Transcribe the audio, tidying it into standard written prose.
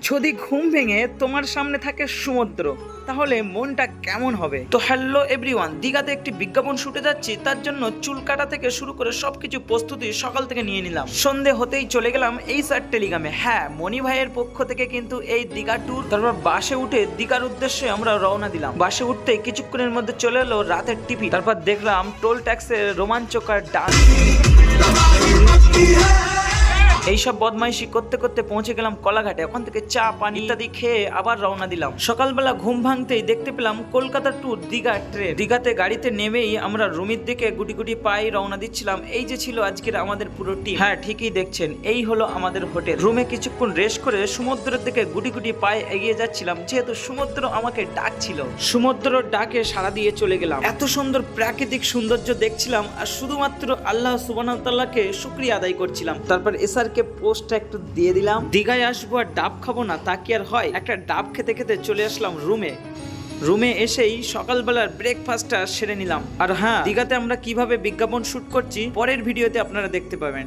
যদি ঘুম ভেঙে তোমার সামনে থাকে সমুদ্র, তাহলে মনটা কেমন হবে? তো হ্যালো এভরিওয়ান, দীঘাতে একটি বিজ্ঞাপন শুটে যাচ্ছি, তার জন্য চুল কাটা থেকে শুরু করে সবকিছু প্রস্তুতি সকাল থেকে নিয়ে নিলাম। সন্ধে হতেই চলে গেলাম এই সার টেলিগ্রামে। হ্যাঁ, মনি ভাইয়ের পক্ষ থেকে কিন্তু এই দীঘা ট্যুর। তারপর বাসে উঠে দীঘার উদ্দেশ্যে আমরা রওনা দিলাম। বাসে উঠতে কিছুক্ষণের মধ্যে চলে এলো রাতের টিভি। তারপর দেখলাম টোল ট্যাক্সের রোমাঞ্চকর ডান্স। এইসব বদমাইশি করতে করতে পৌঁছে গেলাম কলাঘাটে। ওখান থেকে চা পানি ইত্যাদি খেয়ে আবার রওনা দিলাম। সকালবেলা ঘুম ভাঙতেই দেখতে পেলাম কলকাতা টু দীঘা ট্রেন। দীঘাতে গাড়িতে নেমেই আমরা রুমের দিকে গুটি গুটি পায়ে রওনা দিচ্ছিলাম। এই যে ছিল আজকের আমাদের পুরো টিম। হ্যাঁ, ঠিকই দেখছেন, এই হলো আমাদের হোটেল। রুমে কিছুক্ষণ রেস্ট করে সমুদ্রের দিকে গুটি গুটি পায়ে এগিয়ে যাচ্ছিলাম, যেহেতু সমুদ্র আমাকে ডাকছিল। সমুদ্রের ডাকে সাড়া দিয়ে চলে গেলাম। এত সুন্দর প্রাকৃতিক সৌন্দর্য দেখছিলাম আর শুধুমাত্র আল্লাহ সুবহানাহু ওয়া তাআলাকে শুকরিয়া আদায় করছিলাম। তারপর এসআর পোস্টটা একটু দিয়ে দিলাম। দীঘায় আসবো আর ডাব খাবো না, তা কি আর হয়? একটা ডাব খেতে খেতে চলে আসলাম রুমে এসেই সকালবেলার ব্রেকফাস্টটা সেরে নিলাম। আর হ্যাঁ, দীঘাতে আমরা কিভাবে বিজ্ঞাপন শুট করছি পরের ভিডিওতে আপনারা দেখতে পাবেন।